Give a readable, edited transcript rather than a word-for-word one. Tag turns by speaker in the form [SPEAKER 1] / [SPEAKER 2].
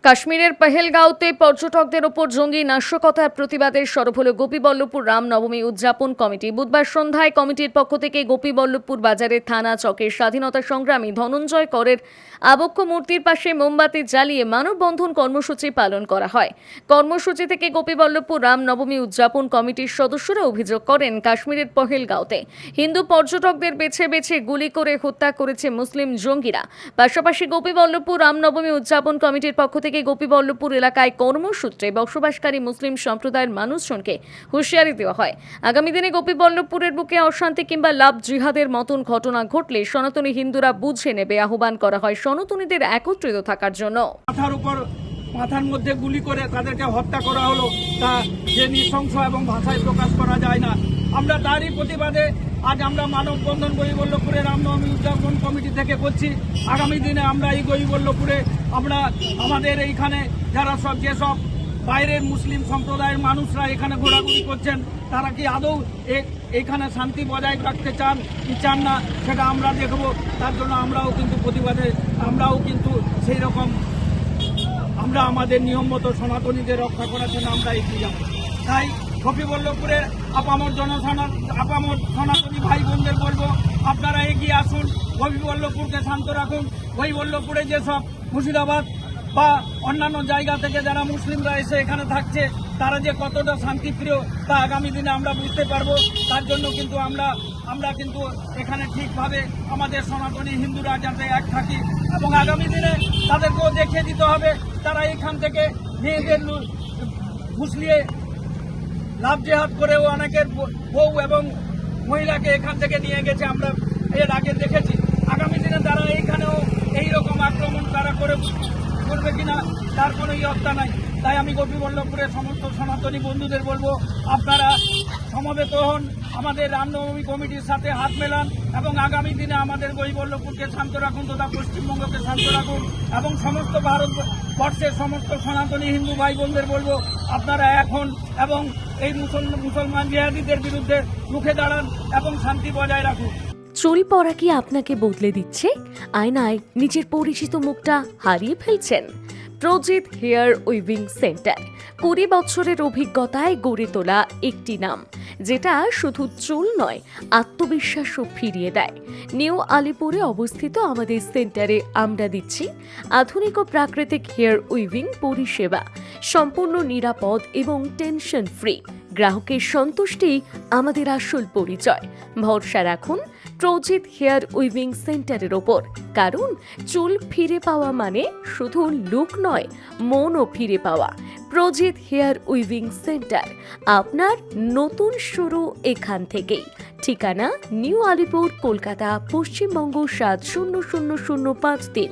[SPEAKER 1] কাশ্মীরের পেহেলগাঁওতে পর্যটকদের ওপর জঙ্গি নাশকতার প্রতিবাদে সরব হল গোপীবল্লভপুর রামনবমী উদযাপন কমিটি। বুধবার সন্ধ্যায় কমিটির পক্ষ থেকে গোপীবল্লভপুর বাজারের থানা চকের স্বাধীনতা সংগ্রামী ধনঞ্জয় করের আবক্ষ মূর্তির পাশে মোমবাতি জ্বালিয়ে মানববন্ধন কর্মসূচি পালন করা হয়। কর্মসূচি থেকে গোপীবল্লভপুর রামনবমী উদযাপন কমিটির সদস্যরা অভিযোগ করেন, কাশ্মীরের পেহেলগাঁওতে হিন্দু পর্যটকদের বেছে বেছে গুলি করে হত্যা করেছে মুসলিম জঙ্গিরা। পাশাপাশি গোপীবল্লভপুর রামনবমী উদযাপন কমিটির পক্ষ থেকে গোপীবল্লভপুর এলাকায় কর্মসূত্রে বসবাসকারী মুসলিম সম্প্রদায়ের মানুষজনকে হুঁশিয়ারি দেওয়া হয়, আগামী দিনে গোপীবল্লভপুরের বুকে অশান্তি কিংবা লাভ জিহাদের মতন ঘটনা ঘটলে সনাতনী হিন্দুরা বুঝে নেবে। আহ্বান করা হয় সনাতনীদের একত্রিত থাকার জন্য।
[SPEAKER 2] মাথার মধ্যে গুলি করে তাদেরকে হত্যা করা হলো, তা যে নৃশংস এবং ভাষায় প্রকাশ করা যায় না। আমরা তারই প্রতিবাদে আজ আমরা মানববন্ধন গোপীবল্লভপুরে রামনবমী উদযাপন কমিটি থেকে করছি। আগামী দিনে আমরা এই গোপীবল্লভপুরে আমরা আমাদের এইখানে যারা যেসব বাইরের মুসলিম সম্প্রদায়ের মানুষরা এখানে ঘোরাঘুরি করছেন, তারা কি আদৌ এইখানে শান্তি বজায় রাখতে চান কি চান না সেটা আমরা দেখব। তার জন্য আমরাও কিন্তু প্রতিবাদে আমরাও কিন্তু সেই রকম আমরা আমাদের নিয়ম মতো সনাতনীদের রক্ষা করার জন্য আমরা এগিয়ে যাব। তাই গোপীবল্লভপুরের আপামর সনাতনী ভাই বোনদের বলবো, আপনারা এগিয়ে আসুন, গোপীবল্লভপুরকে শান্ত রাখুন। গোপীবল্লভপুরে যেসব মুর্শিদাবাদ বা অন্যান্য জায়গা থেকে যারা মুসলিমরা এসে এখানে থাকছে, তারা যে কতটা শান্তিপ্রিয় তা আগামী দিনে আমরা বুঝতে পারবো। তার জন্য কিন্তু আমরা কিন্তু এখানে ঠিকভাবে আমাদের সনাতনী হিন্দুরা যাতে এক থাকি এবং আগামী দিনে তাদেরকেও দেখিয়ে দিতে হবে তারা এখান থেকে মেয়েদের ঘুষলিয়ে লাভ জেহাদ করেও অনেকের বউ এবং মহিলাকে এখান থেকে নিয়ে গেছে, আমরা এর আগে দেখেছি। আগামী দিনে তারা এইখানেও এইরকম আক্রমণ তারা করবে কিনা তার কোনো ইয়ত্তা নাই। তাই আমি গোপীবল্লভপুরের সমস্ত সনাতনী বন্ধুদের বলবো, আপনারা সমবেত হন, আমাদের রামনবমী কমিটির সাথে হাত মেলান এবং আগামী দিনে আমাদের গোপীবল্লভপুরকে শান্ত রাখুন তথা পশ্চিমবঙ্গকে শান্ত রাখুন এবং সমস্ত ভারতবর্ষের সমস্ত সনাতনী হিন্দু ভাই বোনদের বলবো, আপনারা এখন এবং এই মুসলমান জিহাদিদের বিরুদ্ধে রুখে দাঁড়ান এবং শান্তি বজায় রাখুন।
[SPEAKER 1] চুল পড়া কি আপনাকে বদলে দিচ্ছে? আয়নায় নিজের পরিচিত মুখটা হারিয়ে ফেলছেন? প্রজিত হেয়ার উইভিং সেন্টার 20 বছরের অভিজ্ঞতায় গড়ে তোলা একটি নাম, যেটা শুধু চুল নয়, আত্মবিশ্বাসও ফিরিয়ে দেয়। নিউ আলিপুরে অবস্থিত আমাদের সেন্টারে আমরা দিচ্ছি আধুনিক ও প্রাকৃতিক হেয়ার উইভিং পরিষেবা, সম্পূর্ণ নিরাপদ এবং টেনশন ফ্রি। গ্রাহকের সন্তুষ্টি আমাদের আসল পরিচয়। ভরসা রাখুন প্রজিত হেয়ার উইভিং সেন্টারের ওপর, কারণ চুল ফিরে পাওয়া মানে শুধু লুক নয়, মনও ফিরে পাওয়া। প্রজিত হেয়ার উইভিং সেন্টার, আপনার নতুন শুরু এখান থেকেই। ঠিকানা নিউ আলিপুর, কলকাতা, পশ্চিমবঙ্গ 700053।